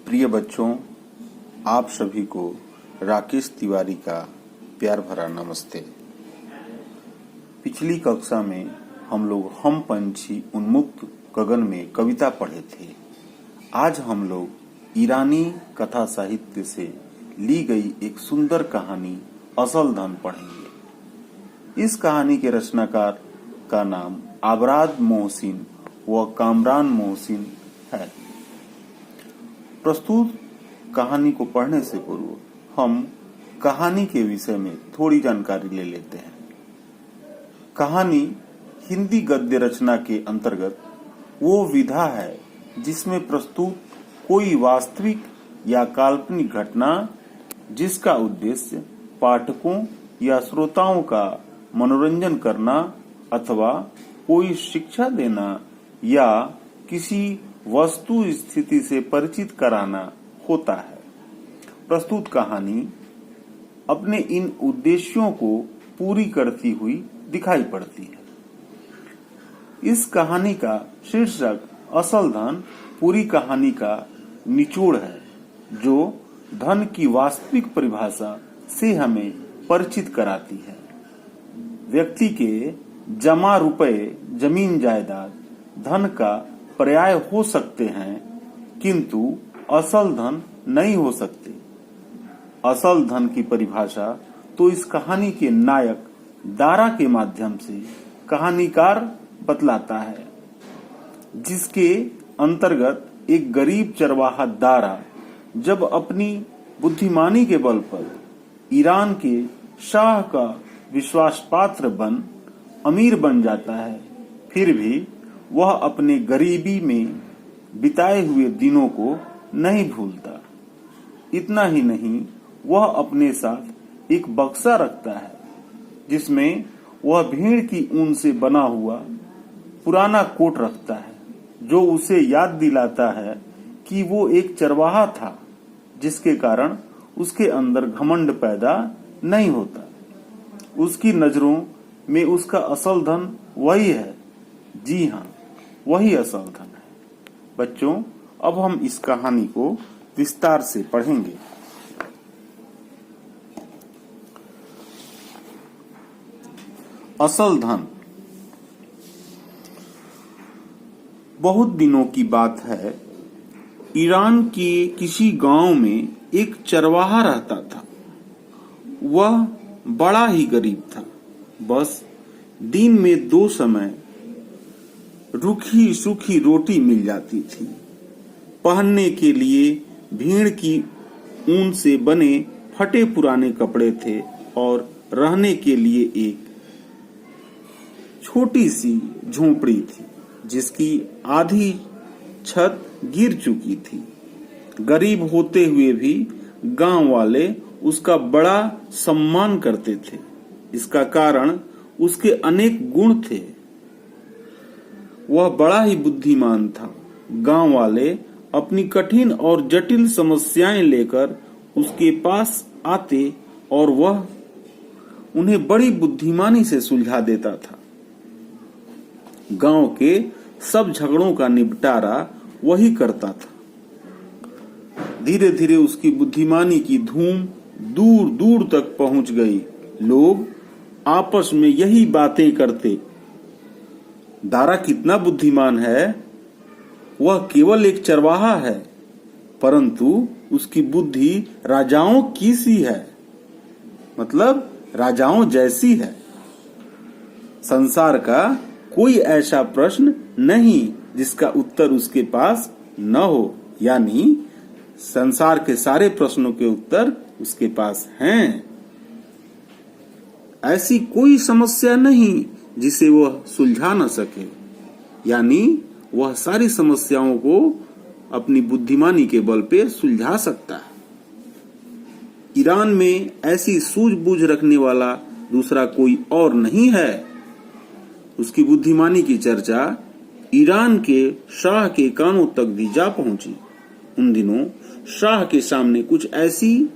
प्रिय बच्चों, आप सभी को राकेश तिवारी का प्यार भरा नमस्ते। पिछली कक्षा में हम लोग हम पंछी उन्मुक्त गगन में कविता पढ़े थे। आज हम लोग ईरानी कथा साहित्य से ली गई एक सुंदर कहानी असल धन पढ़ेंगे। इस कहानी के रचनाकार का नाम आबराद मोहसिन व कामरान मोहसिन है। प्रस्तुत कहानी को पढ़ने से पूर्व हम कहानी के विषय में थोड़ी जानकारी ले लेते हैं। कहानी हिंदी गद्य रचना के अंतर्गत वो विधा है जिसमें प्रस्तुत कोई वास्तविक या काल्पनिक घटना जिसका उद्देश्य पाठकों या श्रोताओं का मनोरंजन करना अथवा कोई शिक्षा देना या किसी वस्तु स्थिति से परिचित कराना होता है। प्रस्तुत कहानी अपने इन उद्देश्यों को पूरी करती हुई दिखाई पड़ती है। इस कहानी का शीर्षक असल धन पूरी कहानी का निचोड़ है, जो धन की वास्तविक परिभाषा से हमें परिचित कराती है। व्यक्ति के जमा रुपए, जमीन जायदाद धन का पर्याय हो सकते हैं, किंतु असल धन नहीं हो सकते। असल धन की परिभाषा तो इस कहानी के नायक दारा के माध्यम से कहानीकार बतलाता है, जिसके अंतर्गत एक गरीब चरवाहा दारा जब अपनी बुद्धिमानी के बल पर ईरान के शाह का विश्वास पात्र बन अमीर बन जाता है, फिर भी वह अपने गरीबी में बिताए हुए दिनों को नहीं भूलता। इतना ही नहीं, वह अपने साथ एक बक्सा रखता है जिसमें वह भेड़ की ऊन से बना हुआ पुराना कोट रखता है, जो उसे याद दिलाता है कि वो एक चरवाहा था, जिसके कारण उसके अंदर घमंड पैदा नहीं होता। उसकी नजरों में उसका असल धन वही है। जी हाँ, वही असल धन है। बच्चों, अब हम इस कहानी को विस्तार से पढ़ेंगे। असल धन। बहुत दिनों की बात है, ईरान के किसी गांव में एक चरवाहा रहता था। वह बड़ा ही गरीब था। बस दिन में 2 समय रूखी सूखी रोटी मिल जाती थी। पहनने के लिए भेड़ की ऊन से बने फटे पुराने कपड़े थे और रहने के लिए एक छोटी सी झोंपड़ी थी, जिसकी आधी छत गिर चुकी थी। गरीब होते हुए भी गांव वाले उसका बड़ा सम्मान करते थे। इसका कारण उसके अनेक गुण थे। वह बड़ा ही बुद्धिमान था। गांव वाले अपनी कठिन और जटिल समस्याएं लेकर उसके पास आते और वह उन्हें बड़ी बुद्धिमानी से सुलझा देता था। गांव के सब झगड़ों का निपटारा वही करता था। धीरे धीरे उसकी बुद्धिमानी की धूम दूर दूर तक पहुंच गई। लोग आपस में यही बातें करते, दारा कितना बुद्धिमान है। वह केवल एक चरवाहा है, परंतु उसकी बुद्धि राजाओं की सी है, मतलब राजाओं जैसी है। संसार का कोई ऐसा प्रश्न नहीं जिसका उत्तर उसके पास न हो, यानी संसार के सारे प्रश्नों के उत्तर उसके पास हैं। ऐसी कोई समस्या नहीं जिसे वह सुलझा न सके, यानी वह सारी समस्याओं को अपनी बुद्धिमानी के बल पे सुलझा सकता है। ईरान में ऐसी सूझबूझ रखने वाला दूसरा कोई और नहीं है। उसकी बुद्धिमानी की चर्चा ईरान के शाह के कानों तक भी जा पहुंची। उन दिनों शाह के सामने कुछ ऐसी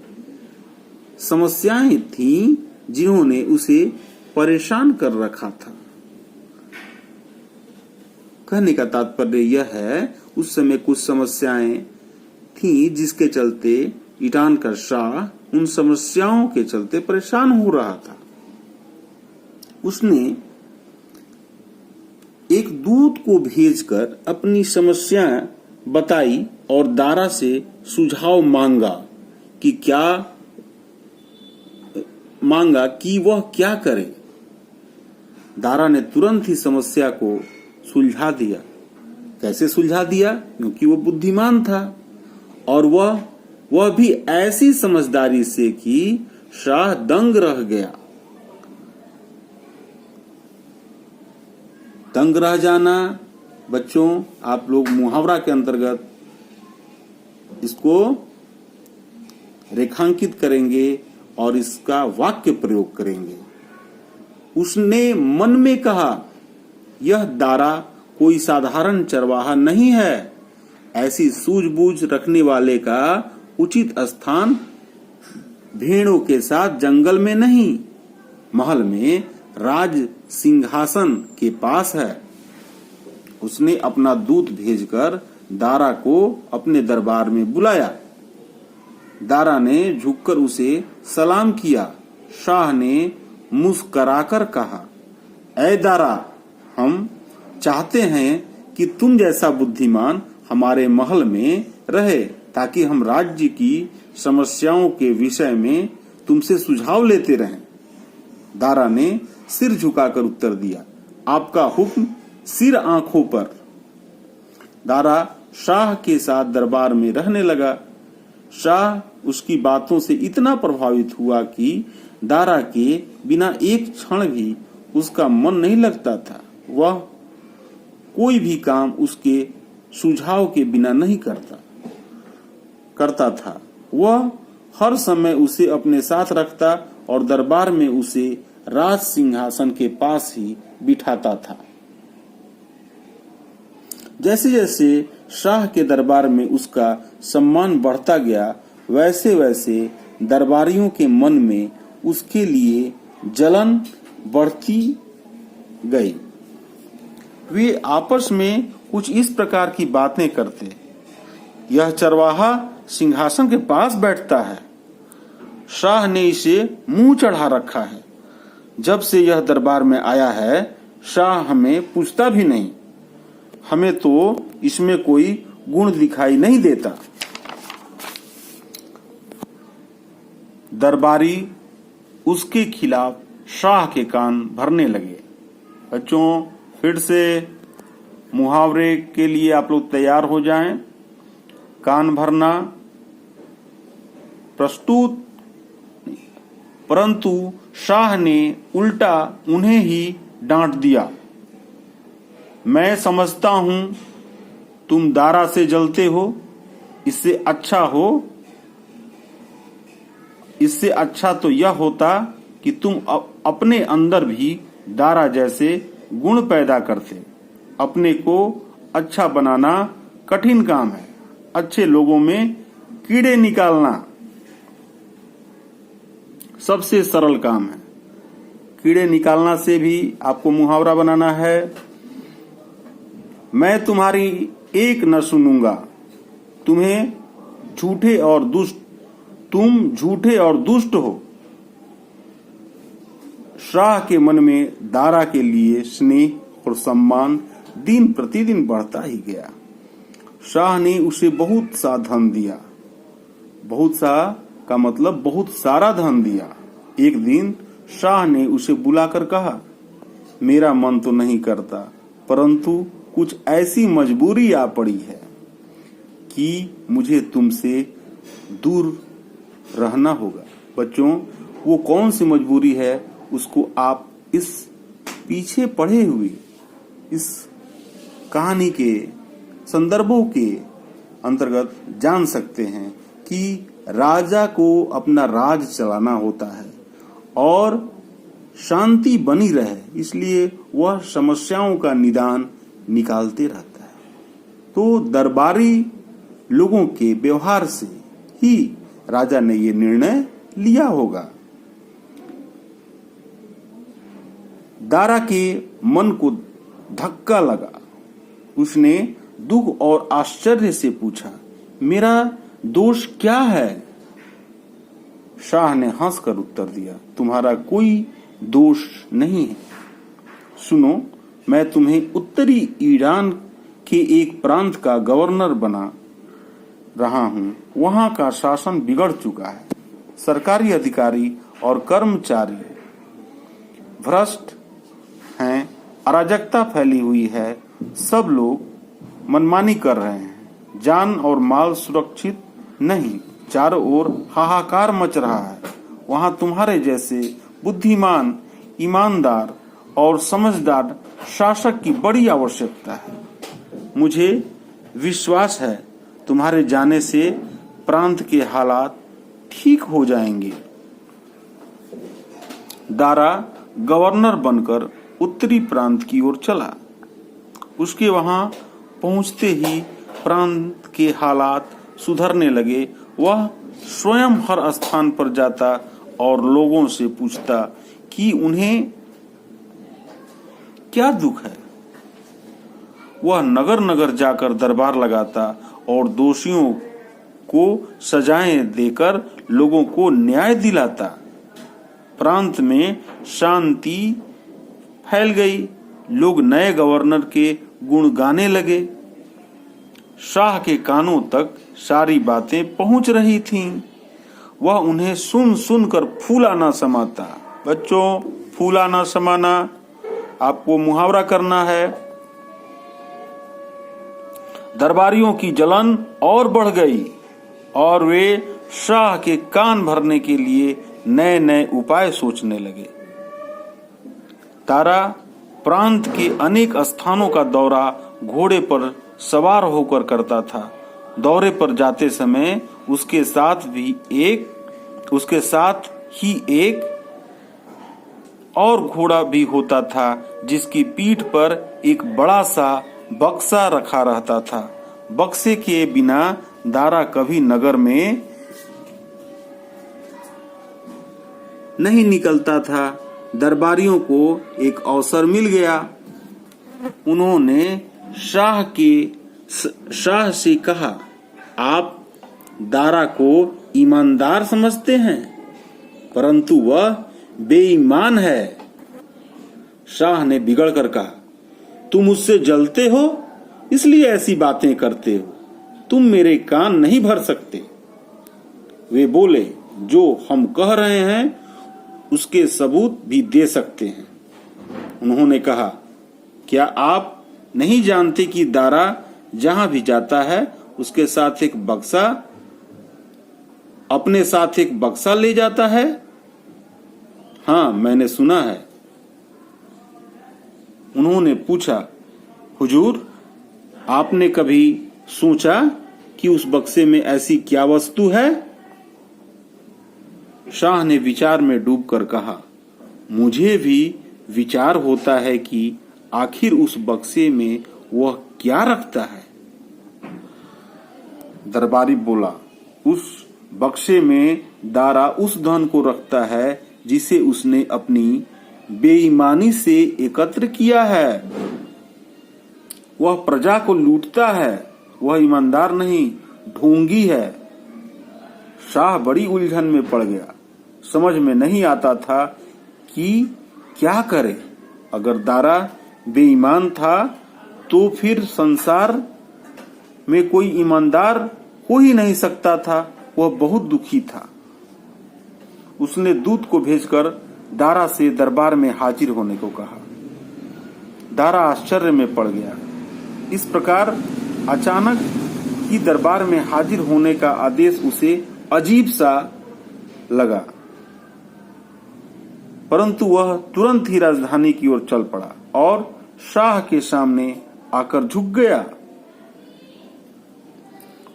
समस्याएं थीं जिन्होंने उसे परेशान कर रखा था। कहने का तात्पर्य यह है, उस समय कुछ समस्याएं थी जिसके चलते ईरान का शाह उन समस्याओं के चलते परेशान हो रहा था। उसने एक दूत को भेजकर अपनी समस्या बताई और दारा से सुझाव मांगा कि वह क्या करे। दारा ने तुरंत ही समस्या को सुलझा दिया। कैसे सुलझा दिया? क्योंकि वो बुद्धिमान था और वह भी ऐसी समझदारी से कि शाह दंग रह गया। दंग रह जाना बच्चों, आप लोग मुहावरा के अंतर्गत इसको रेखांकित करेंगे और इसका वाक्य प्रयोग करेंगे। उसने मन में कहा, यह दारा कोई साधारण चरवाहा नहीं है। ऐसी सूझबूझ रखने वाले का उचित स्थान भेड़ों के साथ जंगल में नहीं, महल में राज सिंहासन के पास है। उसने अपना दूत भेजकर दारा को अपने दरबार में बुलाया। दारा ने झुककर उसे सलाम किया। शाह ने मुस्कराकर कहा, ऐ दारा, हम चाहते हैं कि तुम जैसा बुद्धिमान हमारे महल में रहे ताकि हम राज्य की समस्याओं के विषय में तुमसे सुझाव लेते रहें। दारा ने सिर झुकाकर उत्तर दिया, आपका हुक्म सिर आंखों पर। दारा शाह के साथ दरबार में रहने लगा। शाह उसकी बातों से इतना प्रभावित हुआ कि दारा के बिना एक क्षण भी उसका मन नहीं लगता था। वह कोई भी काम उसके सुझाव के बिना नहीं करता था। वह हर समय उसे अपने साथ रखता और दरबार में उसे राज सिंहासन के पास ही बिठाता था। जैसे जैसे शाह के दरबार में उसका सम्मान बढ़ता गया, वैसे वैसे दरबारियों के मन में उसके लिए जलन बढ़ती गई। वे आपस में कुछ इस प्रकार की बातें करते, यह चरवाहा सिंहासन के पास बैठता है, शाह ने इसे मुंह चढ़ा रखा है। जब से यह दरबार में आया है, शाह हमें पूछता भी नहीं। हमें तो इसमें कोई गुण दिखाई नहीं देता। दरबारी उसके खिलाफ शाह के कान भरने लगे। बच्चों, फिर से मुहावरे के लिए आप लोग तैयार हो जाएं। कान भरना प्रस्तुत, परंतु शाह ने उल्टा उन्हें ही डांट दिया। मैं समझता हूं तुम दारा से जलते हो। इससे अच्छा तो यह होता कि तुम अपने अंदर भी दारा जैसे गुण पैदा करते। अपने को अच्छा बनाना कठिन काम है। अच्छे लोगों में कीड़े निकालना सबसे सरल काम है। कीड़े निकालना से भी आपको मुहावरा बनाना है। मैं तुम्हारी एक न सुनूंगा। तुम झूठे और दुष्ट हो। शाह के मन में दारा के लिए स्नेह और सम्मान दिन प्रतिदिन बढ़ता ही गया। शाह ने उसे बहुत सा धन दिया। बहुत सा का मतलब बहुत सारा धन दिया। एक दिन शाह ने उसे बुलाकर कहा, मेरा मन तो नहीं करता, परंतु कुछ ऐसी मजबूरी आ पड़ी है कि मुझे तुमसे दूर रहना होगा। बच्चों, वो कौन सी मजबूरी है उसको आप इस पीछे पढ़े हुए इस कहानी के संदर्भों के अंतर्गत जान सकते हैं कि राजा को अपना राज चलाना होता है और शांति बनी रहे, इसलिए वह समस्याओं का निदान निकालते रहता है। तो दरबारी लोगों के व्यवहार से ही राजा ने ये निर्णय लिया होगा। दारा के मन को धक्का लगा। उसने दुख और आश्चर्य से पूछा, मेरा दोष क्या है? शाह ने हंसकर उत्तर दिया, तुम्हारा कोई दोष नहीं है। सुनो, मैं तुम्हें उत्तरी ईरान के एक प्रांत का गवर्नर बना रहा हूँ। वहाँ का शासन बिगड़ चुका है। सरकारी अधिकारी और कर्मचारी भ्रष्ट हैं, अराजकता फैली हुई है, सब लोग मनमानी कर रहे हैं, जान और माल सुरक्षित नहीं, चारों ओर हाहाकार मच रहा है। वहाँ तुम्हारे जैसे बुद्धिमान, ईमानदार और समझदार शासक की बड़ी आवश्यकता है। मुझे विश्वास है तुम्हारे जाने से प्रांत के हालात ठीक हो जाएंगे। दारा गवर्नर बनकर उत्तरी प्रांत की ओर चला। उसके वहां पहुंचते ही प्रांत के हालात सुधरने लगे। वह स्वयं हर स्थान पर जाता और लोगों से पूछता कि उन्हें क्या दुख है। वह नगर नगर जाकर दरबार लगाता और दोषियों को सजाएं देकर लोगों को न्याय दिलाता। प्रांत में शांति फैल गई। लोग नए गवर्नर के गुण गाने लगे। शाह के कानों तक सारी बातें पहुंच रही थीं। वह उन्हें सुन सुनकर फूला ना समाता। बच्चों, फूला ना समाना आपको मुहावरा करना है। दरबारियों की जलन और बढ़ गई और वे शाह के कान भरने के लिए नए नए उपाय सोचने लगे। दारा प्रांत के अनेक स्थानों का दौरा घोड़े पर सवार होकर करता था। दौरे पर जाते समय उसके साथ ही एक और घोड़ा भी होता था, जिसकी पीठ पर एक बड़ा सा बक्सा रखा रहता था। बक्से के बिना दारा कभी नगर में नहीं निकलता था। दरबारियों को एक अवसर मिल गया। उन्होंने शाह से कहा, आप दारा को ईमानदार समझते हैं, परंतु वह बेईमान है। शाह ने बिगड़ कर कहा, तुम उससे जलते हो इसलिए ऐसी बातें करते हो। तुम मेरे कान नहीं भर सकते। वे बोले, जो हम कह रहे हैं उसके सबूत भी दे सकते हैं। उन्होंने कहा, क्या आप नहीं जानते कि दारा जहां भी जाता है उसके साथ अपने साथ एक बक्सा ले जाता है? हाँ, मैंने सुना है। उन्होंने पूछा, हुजूर, आपने कभी सोचा कि उस बक्से में ऐसी क्या वस्तु है? शाह ने विचार में डूबकर कहा, मुझे भी विचार होता है कि आखिर उस बक्से में वह क्या रखता है। दरबारी बोला, उस बक्से में दारा उस धन को रखता है जिसे उसने अपनी बेईमानी से एकत्र किया है। वह प्रजा को लूटता है। वह ईमानदार नहीं, ढोंगी है। शाह बड़ी उलझन में पड़ गया। समझ में नहीं आता था कि क्या करे। अगर दारा बेईमान था तो फिर संसार में कोई ईमानदार हो ही नहीं सकता था। वह बहुत दुखी था। उसने दूत को भेजकर दारा से दरबार में हाजिर होने को कहा। दारा आश्चर्य में पड़ गया। इस प्रकार अचानक ही दरबार में हाजिर होने का आदेश उसे अजीब सा लगा, परंतु वह तुरंत ही राजधानी की ओर चल पड़ा और शाह के सामने आकर झुक गया।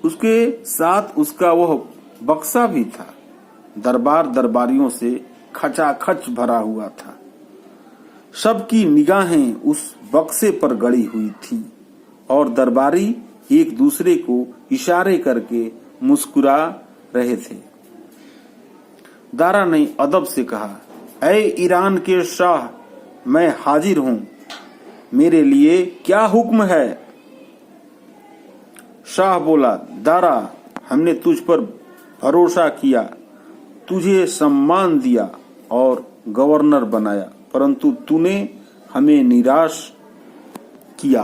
उसके साथ उसका वह बक्सा भी था। दरबार दरबारियों से खचाखच भरा हुआ था। सबकी निगाहें उस बक्से पर गड़ी हुई थी और दरबारी एक दूसरे को इशारे करके मुस्कुरा रहे थे। दारा ने अदब से कहा, ऐ ईरान के शाह, मैं हाजिर हूं। मेरे लिए क्या हुक्म है? शाह बोला, दारा, हमने तुझ पर भरोसा किया, तुझे सम्मान दिया और गवर्नर बनाया, परंतु तूने हमें निराश किया।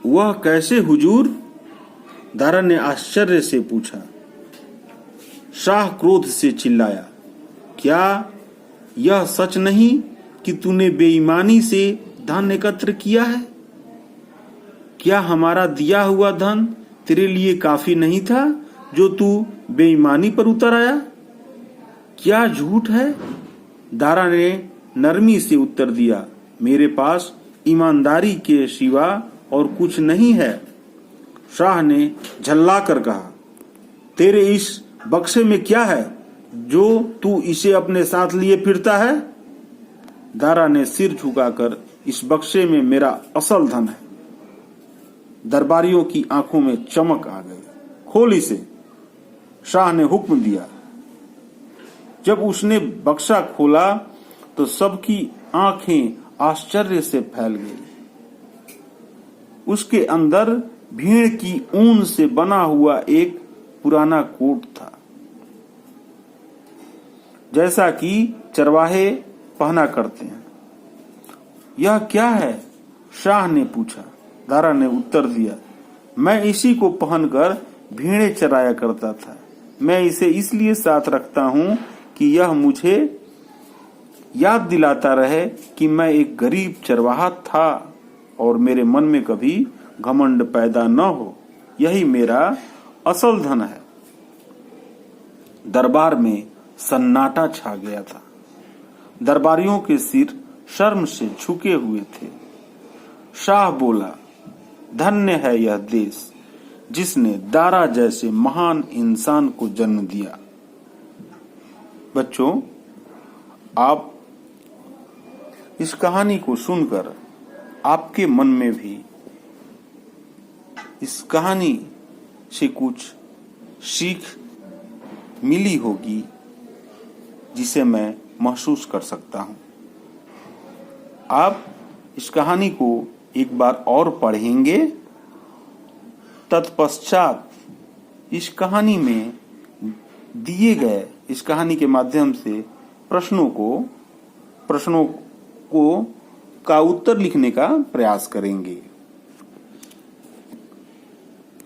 वह कैसे हुजूर? दारा ने आश्चर्य से पूछा। शाह क्रोध से चिल्लाया, क्या यह सच नहीं कि तूने बेईमानी से धन एकत्र किया है? क्या हमारा दिया हुआ धन तेरे लिए काफी नहीं था जो तू बेईमानी पर उतर आया? क्या झूठ है? दारा ने नरमी से उत्तर दिया, मेरे पास ईमानदारी के सिवा और कुछ नहीं है। शाह ने झल्लाकर कहा, तेरे इस बक्से में क्या है जो तू इसे अपने साथ लिए फिरता है? दारा ने सिर झुकाकर, इस बक्से में मेरा असल धन है। दरबारियों की आंखों में चमक आ गई। खोल इसे, शाह ने हुक्म दिया। जब उसने बक्सा खोला तो सबकी आंखें आश्चर्य से फैल गई। उसके अंदर भेड़ की ऊन से बना हुआ एक पुराना कोट था, जैसा कि चरवाहे पहना करते हैं। यह क्या है? शाह ने पूछा। दारा ने उत्तर दिया, मैं इसी को पहनकर भेड़ें चराया करता था। मैं इसे इसलिए साथ रखता हूं कि यह मुझे याद दिलाता रहे कि मैं एक गरीब चरवाहा था और मेरे मन में कभी घमंड पैदा न हो। यही मेरा असल धन है। दरबार में सन्नाटा छा गया था। दरबारियों के सिर शर्म से झुके हुए थे। शाह बोला, धन्य है यह देश जिसने दारा जैसे महान इंसान को जन्म दिया। बच्चों, आप इस कहानी को सुनकर आपके मन में भी इस कहानी से कुछ सीख मिली होगी, जिसे मैं महसूस कर सकता हूं। आप इस कहानी को एक बार और पढ़ेंगे। तत्पश्चात इस कहानी में दिए गए, इस कहानी के माध्यम से प्रश्नों को का उत्तर लिखने का प्रयास करेंगे।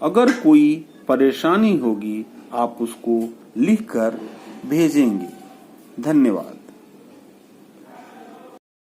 अगर कोई परेशानी होगी आप उसको लिखकर भेजेंगे। धन्यवाद।